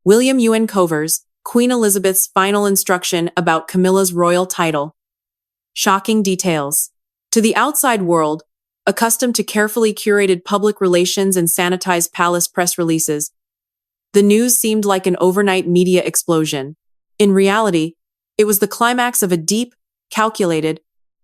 William UN covers Queen Elizabeth's final instruction about Camilla's royal title. Shocking details. To the outside world, accustomed to carefully curated public relations and sanitized palace press releases, the news seemed like an overnight media explosion. In reality, it was the climax of a deep, calculated,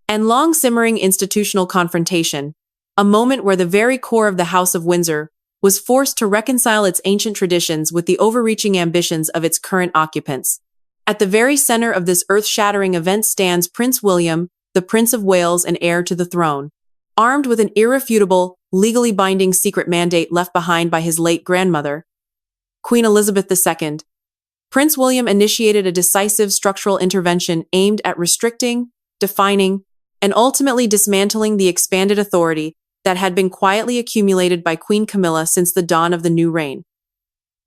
and long-simmering institutional confrontation, a moment where the very core of the House of Windsor was forced to reconcile its ancient traditions with the overreaching ambitions of its current occupants. At the very center of this earth-shattering event stands Prince William, the Prince of Wales and heir to the throne. Armed with an irrefutable, legally binding secret mandate left behind by his late grandmother, Queen Elizabeth II, Prince William initiated a decisive structural intervention aimed at restricting, defining, and ultimately dismantling the expanded authority that had been quietly accumulated by Queen Camilla since the dawn of the new reign.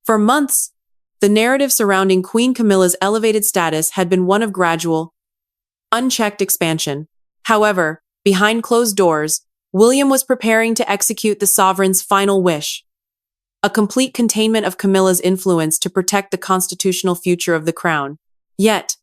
For months, the narrative surrounding Queen Camilla's elevated status had been one of gradual, unchecked expansion. However, behind closed doors, William was preparing to execute the sovereign's final wish: a complete containment of Camilla's influence to protect the constitutional future of the crown. Yet,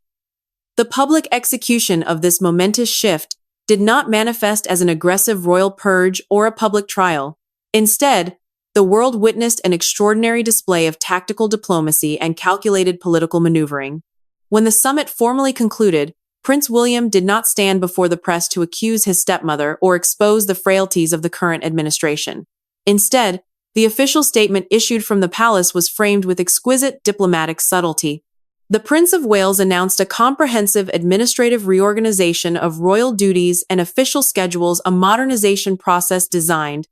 the public execution of this momentous shift did not manifest as an aggressive royal purge or a public trial. Instead, the world witnessed an extraordinary display of tactical diplomacy and calculated political maneuvering. When the summit formally concluded, Prince William did not stand before the press to accuse his stepmother or expose the frailties of the current administration. Instead, the official statement issued from the palace was framed with exquisite diplomatic subtlety. The Prince of Wales announced a comprehensive administrative reorganization of royal duties and official schedules, a modernization process designed,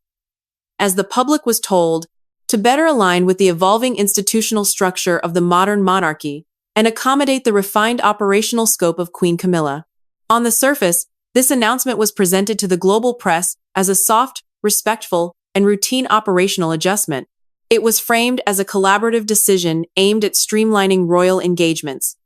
as the public was told, to better align with the evolving institutional structure of the modern monarchy and accommodate the refined operational scope of Queen Camilla. On the surface, this announcement was presented to the global press as a soft, respectful, and routine operational adjustment. It was framed as a collaborative decision aimed at streamlining royal engagements,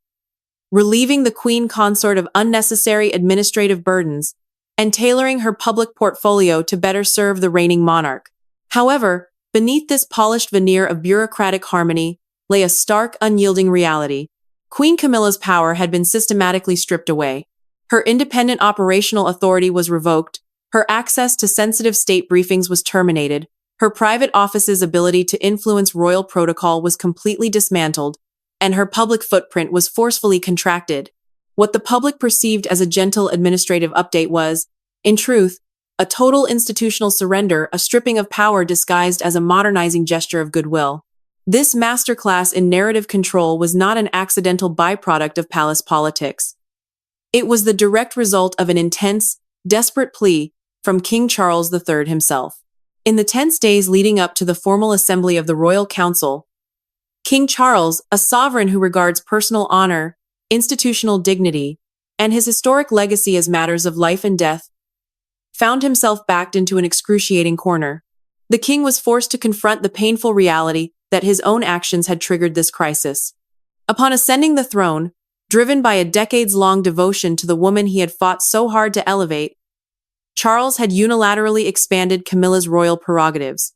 relieving the Queen Consort of unnecessary administrative burdens, and tailoring her public portfolio to better serve the reigning monarch. However, beneath this polished veneer of bureaucratic harmony lay a stark, unyielding reality. Queen Camilla's power had been systematically stripped away. Her independent operational authority was revoked, her access to sensitive state briefings was terminated, her private office's ability to influence royal protocol was completely dismantled, and her public footprint was forcefully contracted. What the public perceived as a gentle administrative update was, in truth, a total institutional surrender, a stripping of power disguised as a modernizing gesture of goodwill. This masterclass in narrative control was not an accidental byproduct of palace politics. It was the direct result of an intense, desperate plea from King Charles III himself. In the tense days leading up to the formal assembly of the Royal Council, King Charles, a sovereign who regards personal honor, institutional dignity, and his historic legacy as matters of life and death, found himself backed into an excruciating corner. The king was forced to confront the painful reality that his own actions had triggered this crisis. Upon ascending the throne, driven by a decades-long devotion to the woman he had fought so hard to elevate, Charles had unilaterally expanded Camilla's royal prerogatives.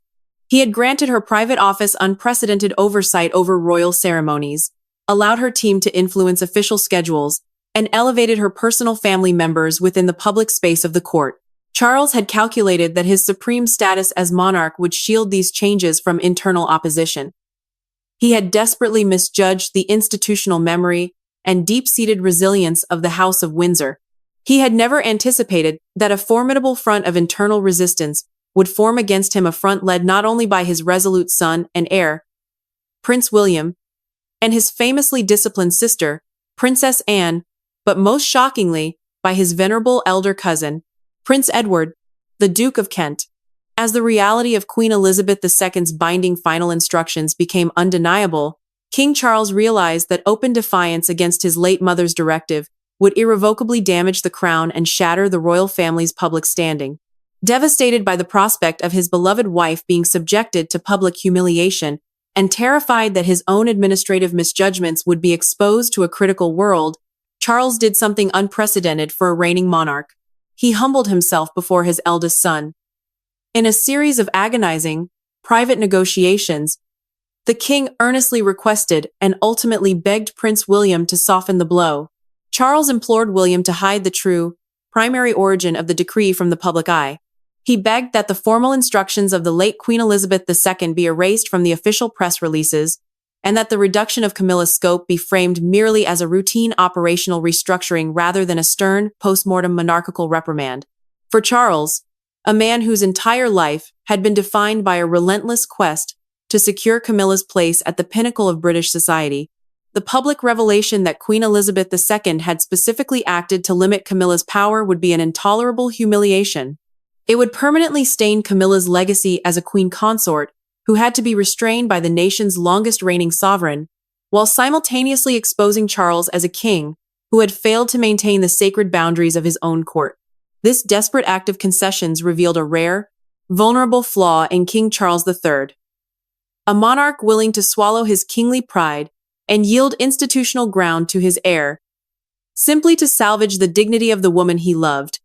He had granted her private office unprecedented oversight over royal ceremonies, allowed her team to influence official schedules, and elevated her personal family members within the public space of the court. Charles had calculated that his supreme status as monarch would shield these changes from internal opposition. He had desperately misjudged the institutional memory and deep-seated resilience of the House of Windsor. He had never anticipated that a formidable front of internal resistance would form against him, a front led not only by his resolute son and heir, Prince William, and his famously disciplined sister, Princess Anne, but most shockingly, by his venerable elder cousin, Prince Edward, the Duke of Kent. As the reality of Queen Elizabeth II's binding final instructions became undeniable, King Charles realized that open defiance against his late mother's directive would irrevocably damage the crown and shatter the royal family's public standing. Devastated by the prospect of his beloved wife being subjected to public humiliation, and terrified that his own administrative misjudgments would be exposed to a critical world, Charles did something unprecedented for a reigning monarch. He humbled himself before his eldest son. In a series of agonizing, private negotiations, The king earnestly requested and ultimately begged Prince William to soften the blow. Charles implored William to hide the true, primary origin of the decree from the public eye. He begged that the formal instructions of the late Queen Elizabeth II be erased from the official press releases, and that the reduction of Camilla's scope be framed merely as a routine operational restructuring rather than a stern, post-mortem monarchical reprimand. For Charles, a man whose entire life had been defined by a relentless quest to secure Camilla's place at the pinnacle of British society, the public revelation that Queen Elizabeth II had specifically acted to limit Camilla's power would be an intolerable humiliation. It would permanently stain Camilla's legacy as a queen consort who had to be restrained by the nation's longest reigning sovereign, while simultaneously exposing Charles as a king who had failed to maintain the sacred boundaries of his own court. This desperate act of concessions revealed a rare, vulnerable flaw in King Charles III. A monarch willing to swallow his kingly pride and yield institutional ground to his heir, simply to salvage the dignity of the woman he loved,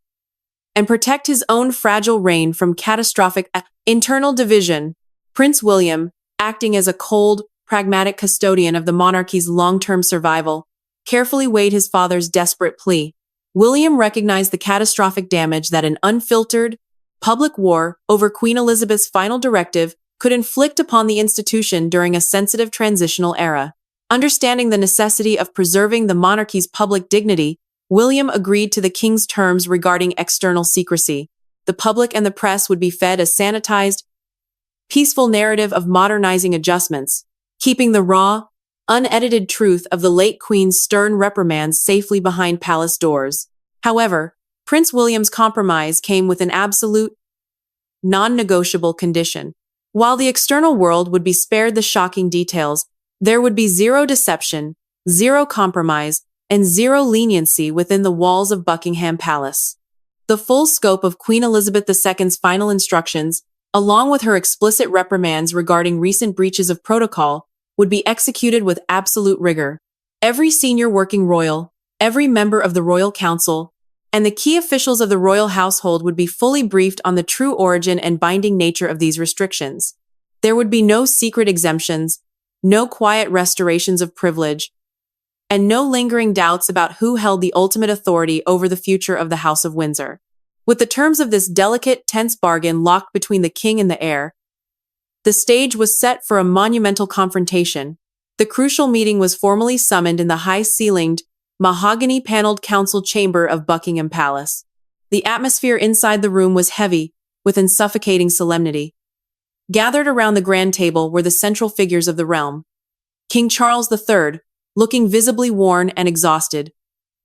and protect his own fragile reign from catastrophic internal division. Prince William, acting as a cold, pragmatic custodian of the monarchy's long-term survival, carefully weighed his father's desperate plea. William recognized the catastrophic damage that an unfiltered, public war over Queen Elizabeth's final directive could inflict upon the institution during a sensitive transitional era. Understanding the necessity of preserving the monarchy's public dignity, William agreed to the king's terms regarding external secrecy. The public and the press would be fed a sanitized, peaceful narrative of modernizing adjustments, keeping the raw, unedited truth of the late Queen's stern reprimands safely behind palace doors. However, Prince William's compromise came with an absolute, non-negotiable condition. While the external world would be spared the shocking details, there would be zero deception, zero compromise, and zero leniency within the walls of Buckingham Palace. The full scope of Queen Elizabeth II's final instructions, along with her explicit reprimands regarding recent breaches of protocol, would be executed with absolute rigor. Every senior working royal, every member of the Royal Council, and the key officials of the royal household would be fully briefed on the true origin and binding nature of these restrictions. There would be no secret exemptions, no quiet restorations of privilege, and no lingering doubts about who held the ultimate authority over the future of the House of Windsor. With the terms of this delicate, tense bargain locked between the king and the heir, the stage was set for a monumental confrontation. The crucial meeting was formally summoned in the high-ceilinged, mahogany-paneled council chamber of Buckingham Palace. The atmosphere inside the room was heavy, with an suffocating solemnity. Gathered around the grand table were the central figures of the realm. King Charles III, looking visibly worn and exhausted.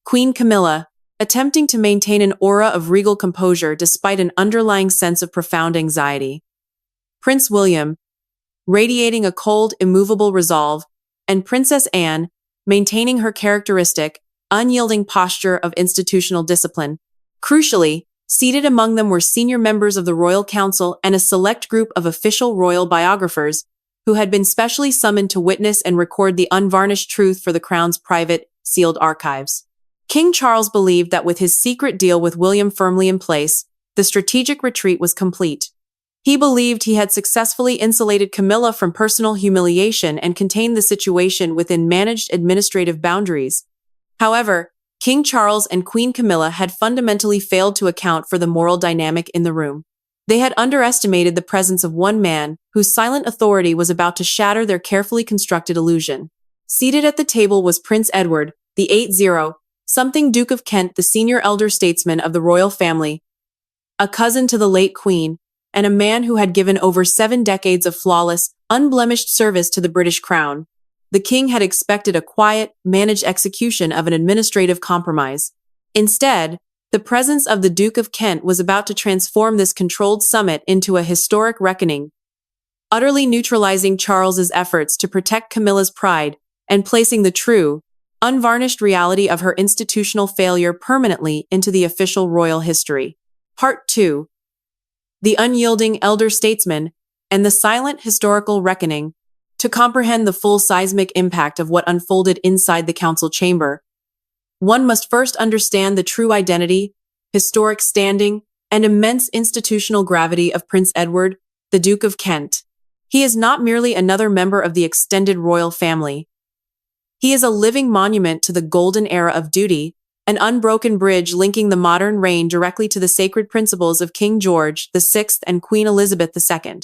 Queen Camilla, attempting to maintain an aura of regal composure despite an underlying sense of profound anxiety. Prince William, radiating a cold, immovable resolve, and Princess Anne, maintaining her characteristic, unyielding posture of institutional discipline. Crucially, seated among them were senior members of the Royal Council and a select group of official royal biographers, who had been specially summoned to witness and record the unvarnished truth for the Crown's private, sealed archives. King Charles believed that with his secret deal with William firmly in place, the strategic retreat was complete. He believed he had successfully insulated Camilla from personal humiliation and contained the situation within managed administrative boundaries. However, King Charles and Queen Camilla had fundamentally failed to account for the moral dynamic in the room. They had underestimated the presence of one man whose silent authority was about to shatter their carefully constructed illusion. Seated at the table was Prince Edward, the 80-something Duke of Kent, the senior elder statesman of the royal family, a cousin to the late Queen, and a man who had given over 7 decades of flawless, unblemished service to the British Crown. The king had expected a quiet, managed execution of an administrative compromise. Instead, the presence of the Duke of Kent was about to transform this controlled summit into a historic reckoning, utterly neutralizing Charles's efforts to protect Camilla's pride and placing the true, unvarnished reality of her institutional failure permanently into the official royal history. Part 2. The unyielding elder statesman and the silent historical reckoning. To comprehend the full seismic impact of what unfolded inside the council chamber, one must first understand the true identity, historic standing, and immense institutional gravity of Prince Edward, the Duke of Kent. He is not merely another member of the extended royal family. He is a living monument to the golden era of duty, an unbroken bridge linking the modern reign directly to the sacred principles of King George VI and Queen Elizabeth II.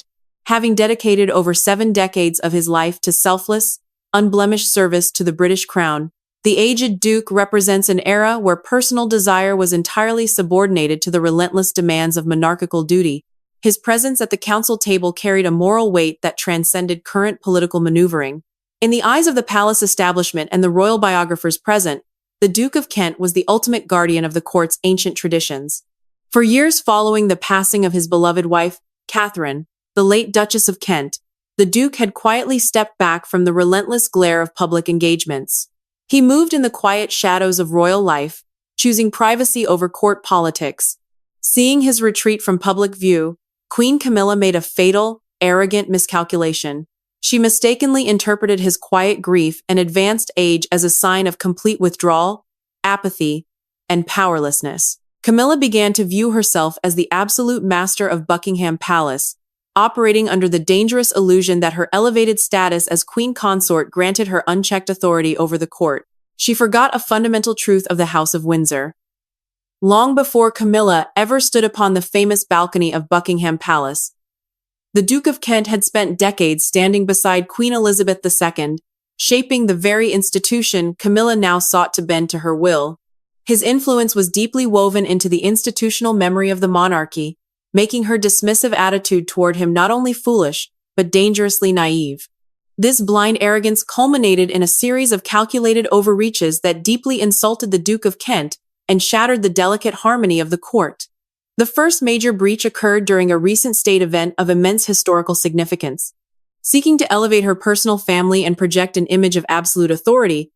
Having dedicated over 7 decades of his life to selfless, unblemished service to the British crown, the aged Duke represents an era where personal desire was entirely subordinated to the relentless demands of monarchical duty. His presence at the council table carried a moral weight that transcended current political maneuvering. In the eyes of the palace establishment and the royal biographers present, the Duke of Kent was the ultimate guardian of the court's ancient traditions. For years following the passing of his beloved wife, Catherine, the late Duchess of Kent, the Duke had quietly stepped back from the relentless glare of public engagements. He moved in the quiet shadows of royal life, choosing privacy over court politics. Seeing his retreat from public view, Queen Camilla made a fatal, arrogant miscalculation. She mistakenly interpreted his quiet grief and advanced age as a sign of complete withdrawal, apathy, and powerlessness. Camilla began to view herself as the absolute master of Buckingham Palace, operating under the dangerous illusion that her elevated status as queen consort granted her unchecked authority over the court. She forgot a fundamental truth of the House of Windsor. Long before Camilla ever stood upon the famous balcony of Buckingham Palace, the Duke of Kent had spent decades standing beside Queen Elizabeth II, shaping the very institution Camilla now sought to bend to her will. His influence was deeply woven into the institutional memory of the monarchy, making her dismissive attitude toward him not only foolish, but dangerously naive. This blind arrogance culminated in a series of calculated overreaches that deeply insulted the Duke of Kent and shattered the delicate harmony of the court. The first major breach occurred during a recent state event of immense historical significance. Seeking to elevate her personal family and project an image of absolute authority,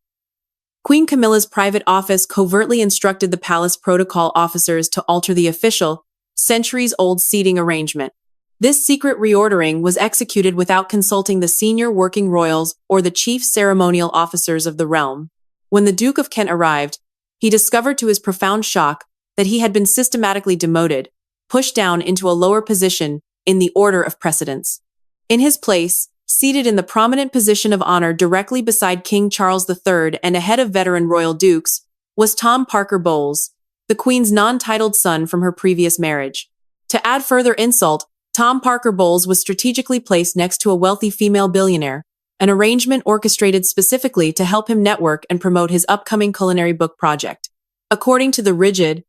Queen Camilla's private office covertly instructed the palace protocol officers to alter the official, centuries-old seating arrangement. This secret reordering was executed without consulting the senior working royals or the chief ceremonial officers of the realm. When the Duke of Kent arrived, he discovered to his profound shock that he had been systematically demoted, pushed down into a lower position in the order of precedence. In his place, seated in the prominent position of honor directly beside King Charles III and ahead of veteran royal dukes, was Tom Parker Bowles, the Queen's non-titled son from her previous marriage. To add further insult, Tom Parker Bowles was strategically placed next to a wealthy female billionaire, an arrangement orchestrated specifically to help him network and promote his upcoming culinary book project. According to the rigid,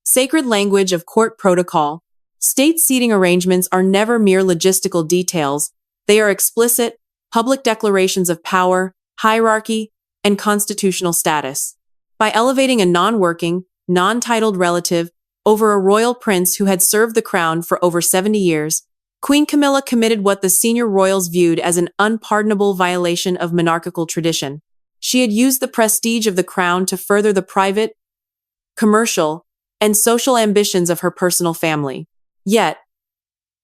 sacred language of court protocol, state seating arrangements are never mere logistical details. They are explicit, public declarations of power, hierarchy, and constitutional status. By elevating a non-working, non-titled relative over a royal prince who had served the crown for over 70 years, Queen Camilla committed what the senior royals viewed as an unpardonable violation of monarchical tradition. She had used the prestige of the crown to further the private, commercial, and social ambitions of her personal family. Yet,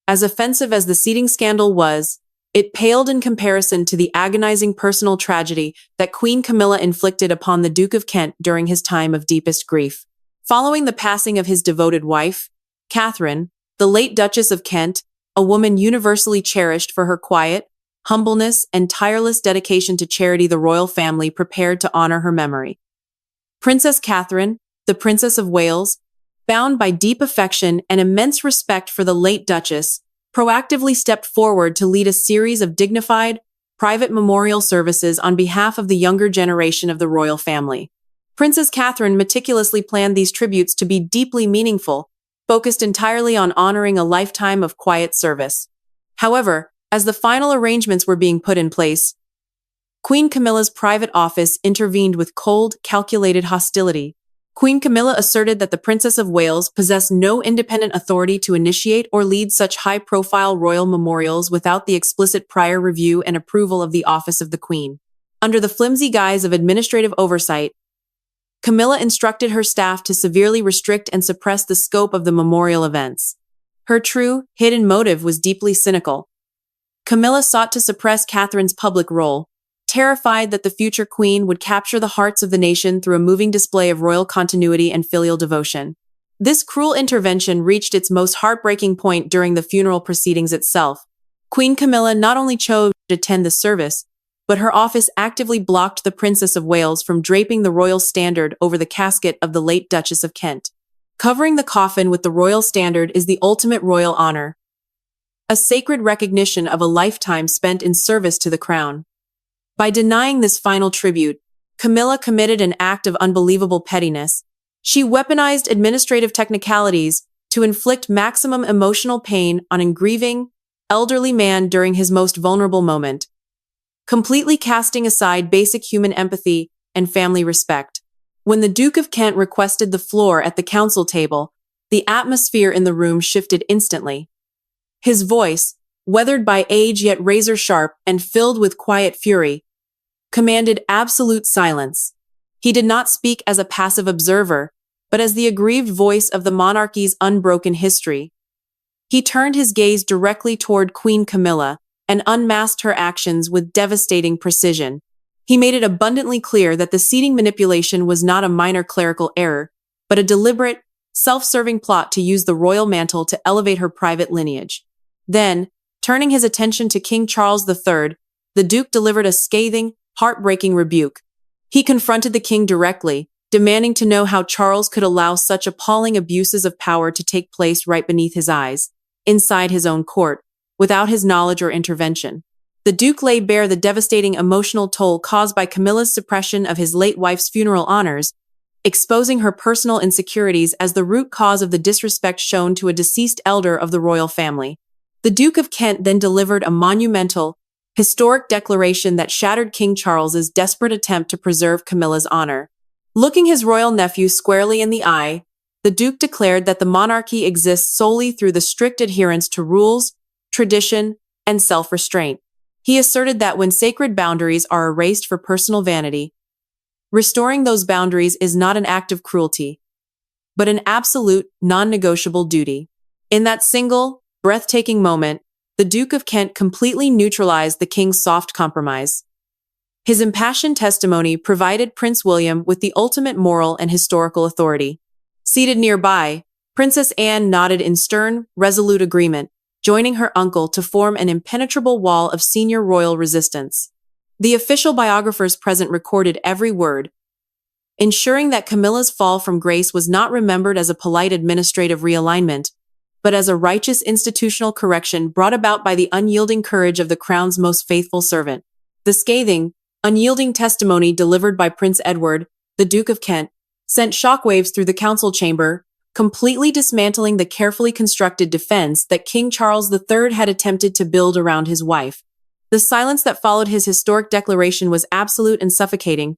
as offensive as the seating scandal was, it paled in comparison to the agonizing personal tragedy that Queen Camilla inflicted upon the Duke of Kent during his time of deepest grief. Following the passing of his devoted wife, Catherine, the late Duchess of Kent, a woman universally cherished for her quiet, humbleness, and tireless dedication to charity, the royal family prepared to honor her memory. Princess Catherine, the Princess of Wales, bound by deep affection and immense respect for the late Duchess, proactively stepped forward to lead a series of dignified, private memorial services on behalf of the younger generation of the royal family. Princess Catherine meticulously planned these tributes to be deeply meaningful, focused entirely on honoring a lifetime of quiet service. However, as the final arrangements were being put in place, Queen Camilla's private office intervened with cold, calculated hostility. Queen Camilla asserted that the Princess of Wales possessed no independent authority to initiate or lead such high-profile royal memorials without the explicit prior review and approval of the office of the Queen. Under the flimsy guise of administrative oversight, Camilla instructed her staff to severely restrict and suppress the scope of the memorial events. Her true, hidden motive was deeply cynical. Camilla sought to suppress Catherine's public role, terrified that the future queen would capture the hearts of the nation through a moving display of royal continuity and filial devotion. This cruel intervention reached its most heartbreaking point during the funeral proceedings itself. Queen Camilla not only chose to attend the service, but her office actively blocked the Princess of Wales from draping the royal standard over the casket of the late Duchess of Kent. Covering the coffin with the royal standard is the ultimate royal honor, a sacred recognition of a lifetime spent in service to the crown. By denying this final tribute, Camilla committed an act of unbelievable pettiness. She weaponized administrative technicalities to inflict maximum emotional pain on a grieving, elderly man during his most vulnerable moment, completely casting aside basic human empathy and family respect. When the Duke of Kent requested the floor at the council table, the atmosphere in the room shifted instantly. His voice, weathered by age yet razor-sharp and filled with quiet fury, commanded absolute silence. He did not speak as a passive observer, but as the aggrieved voice of the monarchy's unbroken history. He turned his gaze directly toward Queen Camilla and unmasked her actions with devastating precision. He made it abundantly clear that the seating manipulation was not a minor clerical error, but a deliberate, self-serving plot to use the royal mantle to elevate her private lineage. Then, turning his attention to King Charles III, the Duke delivered a scathing, heartbreaking rebuke. He confronted the king directly, demanding to know how Charles could allow such appalling abuses of power to take place right beneath his eyes, inside his own court, without his knowledge or intervention. The Duke laid bare the devastating emotional toll caused by Camilla's suppression of his late wife's funeral honors, exposing her personal insecurities as the root cause of the disrespect shown to a deceased elder of the royal family. The Duke of Kent then delivered a monumental, historic declaration that shattered King Charles's desperate attempt to preserve Camilla's honor. Looking his royal nephew squarely in the eye, the Duke declared that the monarchy exists solely through the strict adherence to rules, tradition, and self-restraint. He asserted that when sacred boundaries are erased for personal vanity, restoring those boundaries is not an act of cruelty, but an absolute, non-negotiable duty. In that single, breathtaking moment, the Duke of Kent completely neutralized the king's soft compromise. His impassioned testimony provided Prince William with the ultimate moral and historical authority. Seated nearby, Princess Anne nodded in stern, resolute agreement, joining her uncle to form an impenetrable wall of senior royal resistance. The official biographers present recorded every word, ensuring that Camilla's fall from grace was not remembered as a polite administrative realignment, but as a righteous institutional correction brought about by the unyielding courage of the crown's most faithful servant. The scathing, unyielding testimony delivered by Prince Edward, the Duke of Kent, sent shockwaves through the council chamber, completely dismantling the carefully constructed defense that King Charles III had attempted to build around his wife. The silence that followed his historic declaration was absolute and suffocating,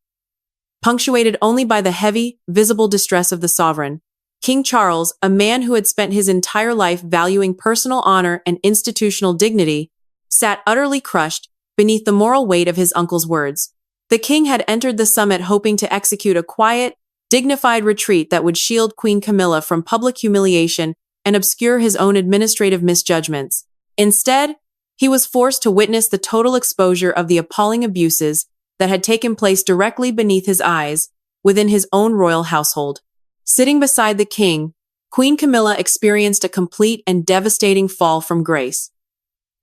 punctuated only by the heavy, visible distress of the sovereign. King Charles, a man who had spent his entire life valuing personal honor and institutional dignity, sat utterly crushed beneath the moral weight of his uncle's words. The king had entered the summit hoping to execute a quiet, dignified retreat that would shield Queen Camilla from public humiliation and obscure his own administrative misjudgments. Instead, he was forced to witness the total exposure of the appalling abuses that had taken place directly beneath his eyes within his own royal household. Sitting beside the king, Queen Camilla experienced a complete and devastating fall from grace.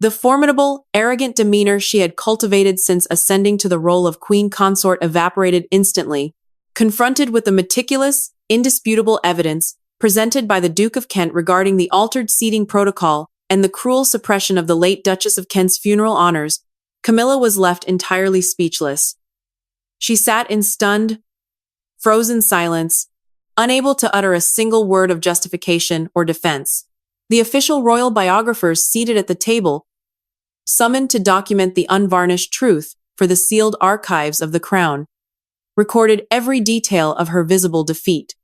The formidable, arrogant demeanor she had cultivated since ascending to the role of queen consort evaporated instantly, confronted with the meticulous, indisputable evidence presented by the Duke of Kent regarding the altered seating protocol and the cruel suppression of the late Duchess of Kent's funeral honors. Camilla was left entirely speechless. She sat in stunned, frozen silence, unable to utter a single word of justification or defense. The official royal biographers seated at the table, summoned to document the unvarnished truth for the sealed archives of the crown, recorded every detail of her visible defeat.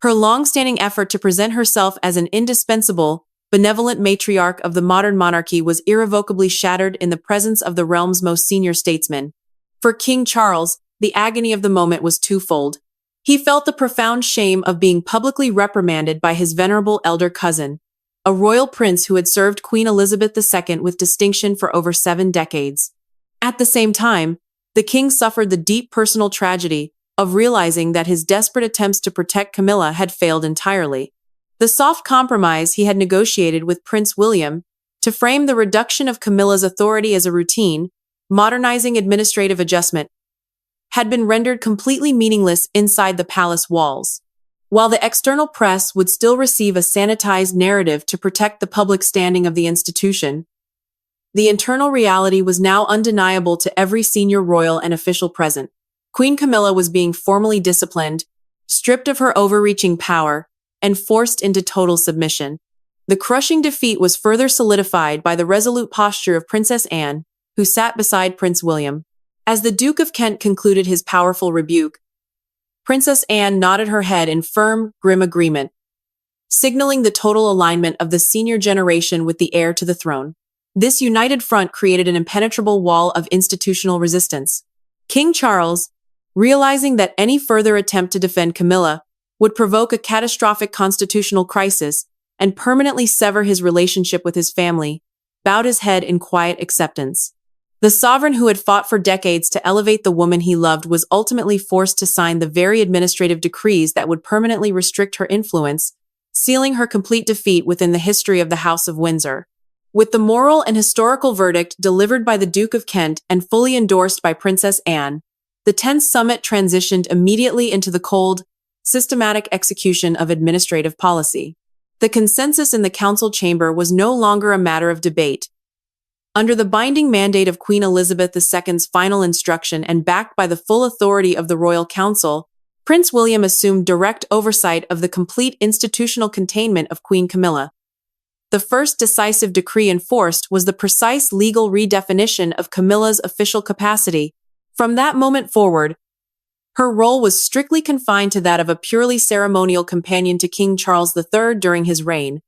Her long-standing effort to present herself as an indispensable, benevolent matriarch of the modern monarchy was irrevocably shattered in the presence of the realm's most senior statesman. For King Charles, the agony of the moment was twofold. He felt the profound shame of being publicly reprimanded by his venerable elder cousin, a royal prince who had served Queen Elizabeth II with distinction for over 7 decades. At the same time, the king suffered the deep personal tragedy of realizing that his desperate attempts to protect Camilla had failed entirely. The soft compromise he had negotiated with Prince William, to frame the reduction of Camilla's authority as a routine, modernizing administrative adjustment, had been rendered completely meaningless inside the palace walls. While the external press would still receive a sanitized narrative to protect the public standing of the institution, the internal reality was now undeniable to every senior royal and official present. Queen Camilla was being formally disciplined, stripped of her overreaching power, and forced into total submission. The crushing defeat was further solidified by the resolute posture of Princess Anne, who sat beside Prince William. As the Duke of Kent concluded his powerful rebuke, Princess Anne nodded her head in firm, grim agreement, signaling the total alignment of the senior generation with the heir to the throne. This united front created an impenetrable wall of institutional resistance. King Charles, realizing that any further attempt to defend Camilla would provoke a catastrophic constitutional crisis and permanently sever his relationship with his family, bowed his head in quiet acceptance. The sovereign who had fought for decades to elevate the woman he loved was ultimately forced to sign the very administrative decrees that would permanently restrict her influence, sealing her complete defeat within the history of the House of Windsor. With the moral and historical verdict delivered by the Duke of Kent and fully endorsed by Princess Anne, the 10th summit transitioned immediately into the cold, systematic execution of administrative policy. The consensus in the council chamber was no longer a matter of debate. Under the binding mandate of Queen Elizabeth II's final instruction and backed by the full authority of the Royal Council, Prince William assumed direct oversight of the complete institutional containment of Queen Camilla. The first decisive decree enforced was the precise legal redefinition of Camilla's official capacity. From that moment forward, her role was strictly confined to that of a purely ceremonial companion to King Charles III during his reign,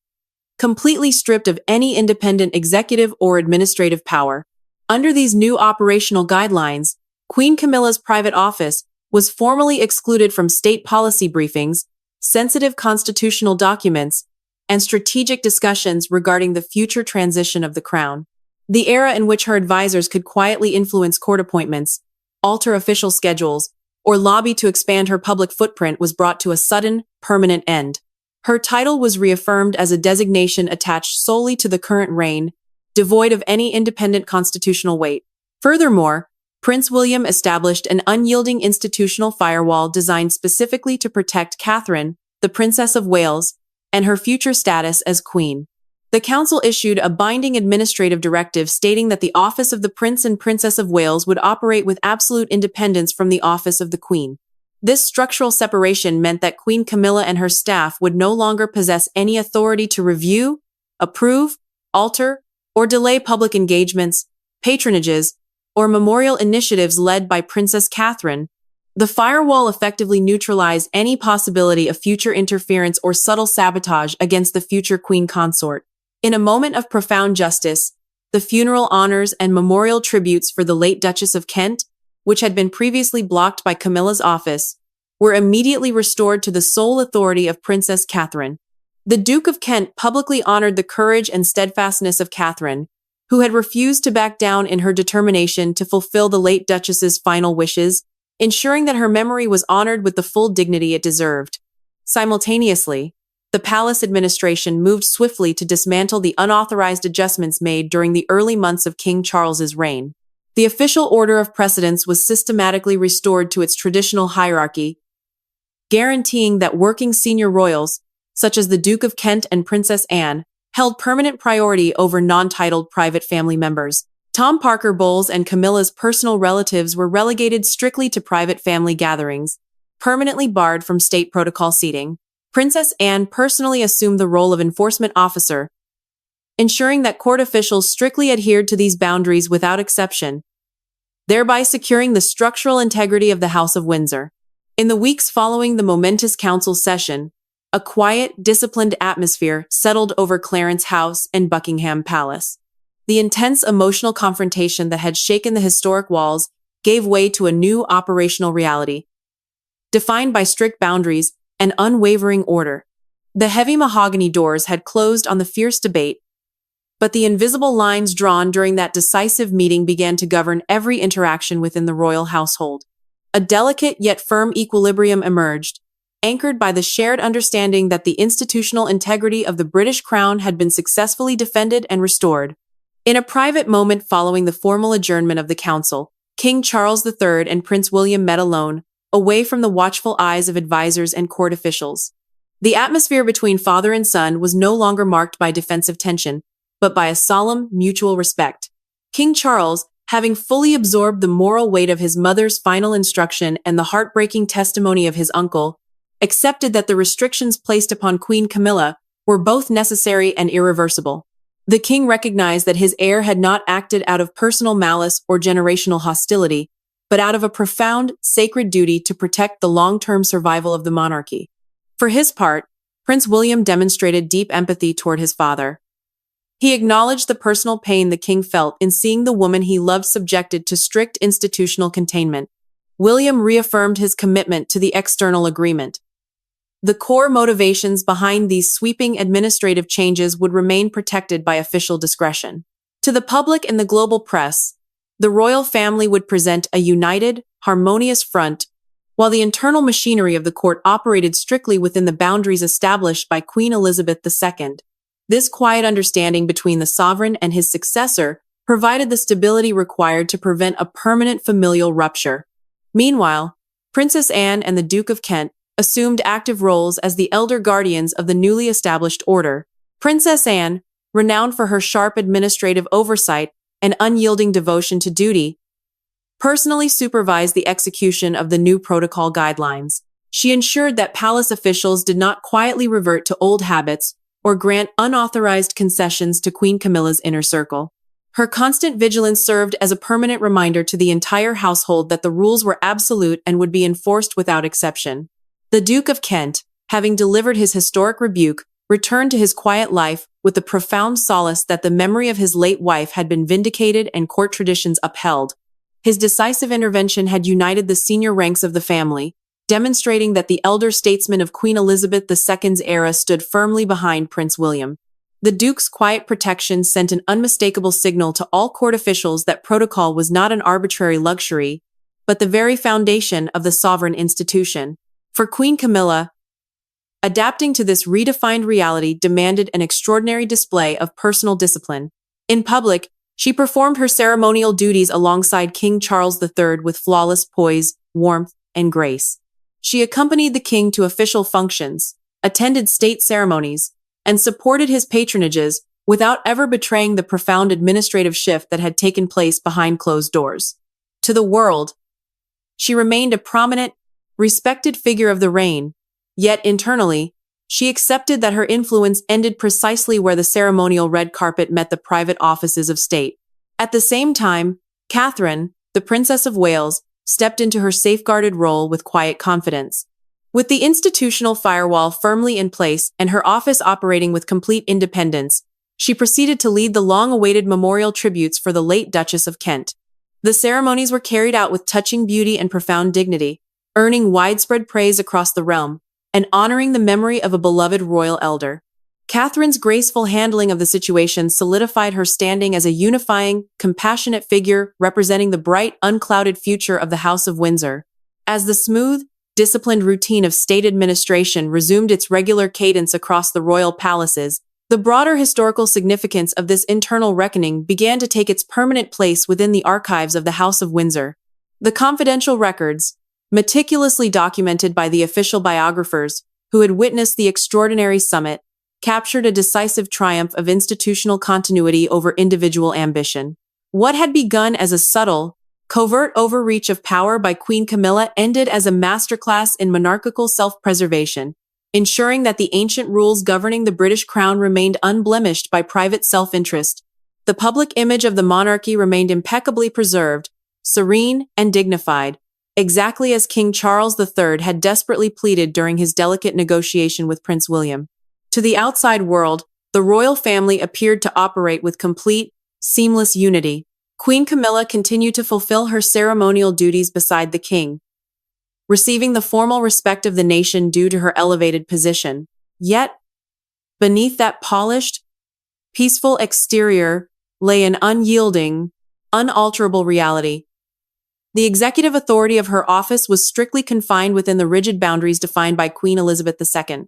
completely stripped of any independent executive or administrative power. Under these new operational guidelines, Queen Camilla's private office was formally excluded from state policy briefings, sensitive constitutional documents, and strategic discussions regarding the future transition of the crown. The era in which her advisors could quietly influence court appointments, alter official schedules, or lobby to expand her public footprint was brought to a sudden, permanent end. Her title was reaffirmed as a designation attached solely to the current reign, devoid of any independent constitutional weight. Furthermore, Prince William established an unyielding institutional firewall designed specifically to protect Catherine, the Princess of Wales, and her future status as Queen. The Council issued a binding administrative directive stating that the office of the Prince and Princess of Wales would operate with absolute independence from the office of the Queen. This structural separation meant that Queen Camilla and her staff would no longer possess any authority to review, approve, alter, or delay public engagements, patronages, or memorial initiatives led by Princess Catherine. The firewall effectively neutralized any possibility of future interference or subtle sabotage against the future Queen consort. In a moment of profound justice, the funeral honors and memorial tributes for the late Duchess of Kent, which had been previously blocked by Camilla's office, were immediately restored to the sole authority of Princess Catherine. The Duke of Kent publicly honored the courage and steadfastness of Catherine, who had refused to back down in her determination to fulfill the late Duchess's final wishes, ensuring that her memory was honored with the full dignity it deserved. Simultaneously, the palace administration moved swiftly to dismantle the unauthorized adjustments made during the early months of King Charles's reign. The official order of precedence was systematically restored to its traditional hierarchy, guaranteeing that working senior royals, such as the Duke of Kent and Princess Anne, held permanent priority over non-titled private family members. Tom Parker Bowles and Camilla's personal relatives were relegated strictly to private family gatherings, permanently barred from state protocol seating. Princess Anne personally assumed the role of enforcement officer, ensuring that court officials strictly adhered to these boundaries without exception, thereby securing the structural integrity of the House of Windsor. In the weeks following the momentous council session, a quiet, disciplined atmosphere settled over Clarence House and Buckingham Palace. The intense emotional confrontation that had shaken the historic walls gave way to a new operational reality, defined by strict boundaries and unwavering order. The heavy mahogany doors had closed on the fierce debate, but the invisible lines drawn during that decisive meeting began to govern every interaction within the royal household. A delicate yet firm equilibrium emerged, anchored by the shared understanding that the institutional integrity of the British crown had been successfully defended and restored. In a private moment following the formal adjournment of the council, King Charles III and Prince William met alone, away from the watchful eyes of advisors and court officials. The atmosphere between father and son was no longer marked by defensive tension, but by a solemn, mutual respect. King Charles, having fully absorbed the moral weight of his mother's final instruction and the heartbreaking testimony of his uncle, accepted that the restrictions placed upon Queen Camilla were both necessary and irreversible. The king recognized that his heir had not acted out of personal malice or generational hostility, but out of a profound, sacred duty to protect the long-term survival of the monarchy. For his part, Prince William demonstrated deep empathy toward his father. He acknowledged the personal pain the king felt in seeing the woman he loved subjected to strict institutional containment. William reaffirmed his commitment to the external agreement. The core motivations behind these sweeping administrative changes would remain protected by official discretion. To the public and the global press, the royal family would present a united, harmonious front, while the internal machinery of the court operated strictly within the boundaries established by Queen Elizabeth II. This quiet understanding between the sovereign and his successor provided the stability required to prevent a permanent familial rupture. Meanwhile, Princess Anne and the Duke of Kent assumed active roles as the elder guardians of the newly established order. Princess Anne, renowned for her sharp administrative oversight and unyielding devotion to duty, personally supervised the execution of the new protocol guidelines. She ensured that palace officials did not quietly revert to old habits or grant unauthorized concessions to Queen Camilla's inner circle. Her constant vigilance served as a permanent reminder to the entire household that the rules were absolute and would be enforced without exception. The Duke of Kent, having delivered his historic rebuke, returned to his quiet life with the profound solace that the memory of his late wife had been vindicated and court traditions upheld. His decisive intervention had united the senior ranks of the family, demonstrating that the elder statesman of Queen Elizabeth II's era stood firmly behind Prince William. The Duke's quiet protection sent an unmistakable signal to all court officials that protocol was not an arbitrary luxury, but the very foundation of the sovereign institution. For Queen Camilla, adapting to this redefined reality demanded an extraordinary display of personal discipline. In public, she performed her ceremonial duties alongside King Charles III with flawless poise, warmth, and grace. She accompanied the king to official functions, attended state ceremonies, and supported his patronages without ever betraying the profound administrative shift that had taken place behind closed doors. To the world, she remained a prominent, respected figure of the reign, yet internally, she accepted that her influence ended precisely where the ceremonial red carpet met the private offices of state. At the same time, Catherine, the Princess of Wales, stepped into her safeguarded role with quiet confidence. With the institutional firewall firmly in place and her office operating with complete independence, she proceeded to lead the long-awaited memorial tributes for the late Duchess of Kent. The ceremonies were carried out with touching beauty and profound dignity, earning widespread praise across the realm, and honoring the memory of a beloved royal elder. Catherine's graceful handling of the situation solidified her standing as a unifying, compassionate figure representing the bright, unclouded future of the House of Windsor. As the smooth, disciplined routine of state administration resumed its regular cadence across the royal palaces, the broader historical significance of this internal reckoning began to take its permanent place within the archives of the House of Windsor. The confidential records, meticulously documented by the official biographers who had witnessed the extraordinary summit, captured a decisive triumph of institutional continuity over individual ambition. What had begun as a subtle, covert overreach of power by Queen Camilla ended as a masterclass in monarchical self-preservation, ensuring that the ancient rules governing the British crown remained unblemished by private self-interest. The public image of the monarchy remained impeccably preserved, serene and dignified, exactly as King Charles III had desperately pleaded during his delicate negotiation with Prince William. To the outside world, the royal family appeared to operate with complete, seamless unity. Queen Camilla continued to fulfill her ceremonial duties beside the king, receiving the formal respect of the nation due to her elevated position. Yet, beneath that polished, peaceful exterior lay an unyielding, unalterable reality. The executive authority of her office was strictly confined within the rigid boundaries defined by Queen Elizabeth II.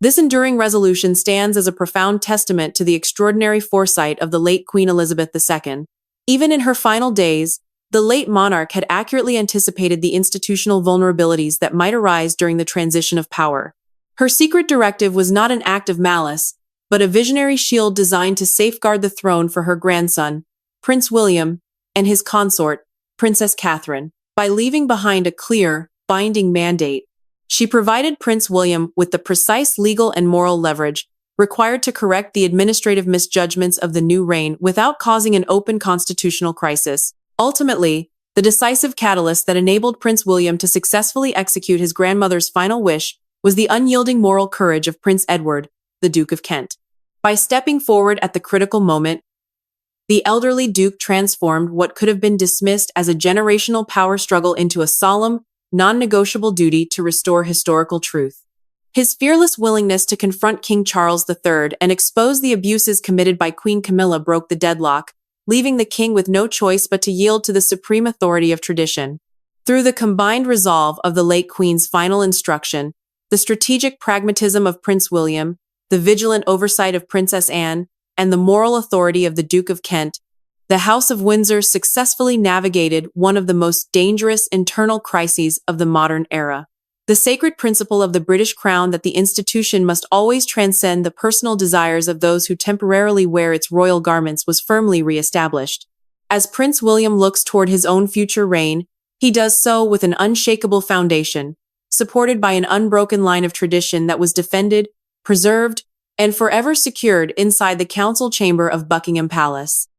This enduring resolution stands as a profound testament to the extraordinary foresight of the late Queen Elizabeth II. Even in her final days, the late monarch had accurately anticipated the institutional vulnerabilities that might arise during the transition of power. Her secret directive was not an act of malice, but a visionary shield designed to safeguard the throne for her grandson, Prince William, and his consort, Princess Catherine. By leaving behind a clear, binding mandate, she provided Prince William with the precise legal and moral leverage required to correct the administrative misjudgments of the new reign without causing an open constitutional crisis. Ultimately, the decisive catalyst that enabled Prince William to successfully execute his grandmother's final wish was the unyielding moral courage of Prince Edward, the Duke of Kent. By stepping forward at the critical moment, the elderly Duke transformed what could have been dismissed as a generational power struggle into a solemn, non-negotiable duty to restore historical truth. His fearless willingness to confront King Charles III and expose the abuses committed by Queen Camilla broke the deadlock, leaving the king with no choice but to yield to the supreme authority of tradition. Through the combined resolve of the late Queen's final instruction, the strategic pragmatism of Prince William, the vigilant oversight of Princess Anne, and the moral authority of the Duke of Kent, the House of Windsor successfully navigated one of the most dangerous internal crises of the modern era. The sacred principle of the British Crown that the institution must always transcend the personal desires of those who temporarily wear its royal garments was firmly re-established. As Prince William looks toward his own future reign, he does so with an unshakable foundation, supported by an unbroken line of tradition that was defended, preserved, and forever secured inside the council chamber of Buckingham Palace.